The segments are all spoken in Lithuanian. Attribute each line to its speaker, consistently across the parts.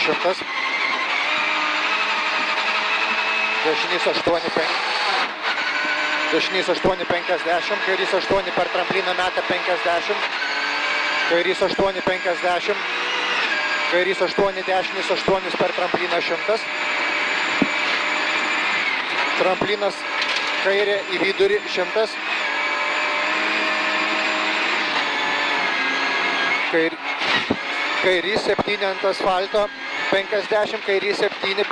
Speaker 1: 100. Dešinys 8-5. Dešinys 8-50. Kairys 8 per trampliną meta 50. Kairys 8-50. Kairys 8, dešinis 8 per trampliną 100. Tramplinas kairė į vidurį 100. Kairys 7 ant asfalto 50, kairys 7,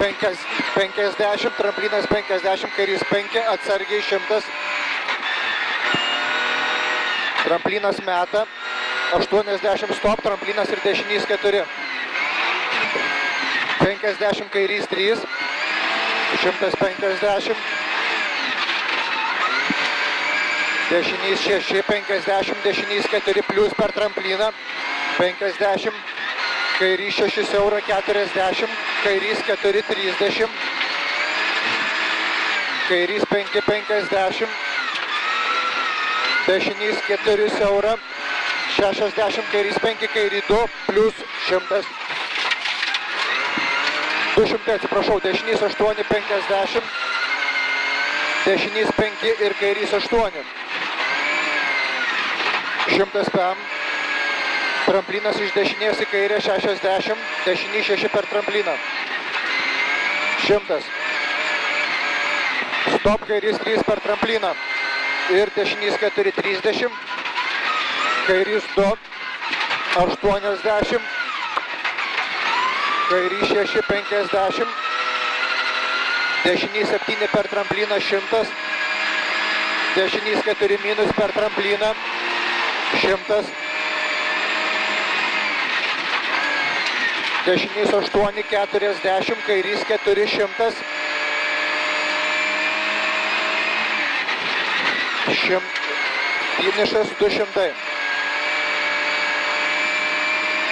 Speaker 1: 50, tramplinas 50, kairys 5, atsargiai 100. Tramplinas meta 80 stop, tramplinas ir dešinys 4. 50 kairys 3, 150. Dešinys 6, 50, dešinys 4 plius per trampliną. 50, kairys 6 siaura 40, kairys 4 30, kairys 5 50, dešinys 4 siaura 60, kairys 5, kairį 2 plius 100. 200, atsiprašau, dešinys 8 50, dešinys 5 ir kairys 8. 100 PM. Tramplinas iš dešinės į kairę 60, dešinys 6 per trampliną. 100. Stop, kairys 3 per trampliną. Ir dešinys 4 30, kairys 2 80, kairys 6 50, dešinys 7 per trampliną 100, dešinys 4 minus per trampliną 100. Dešinys 8 40, kairys 400. Finišas 200.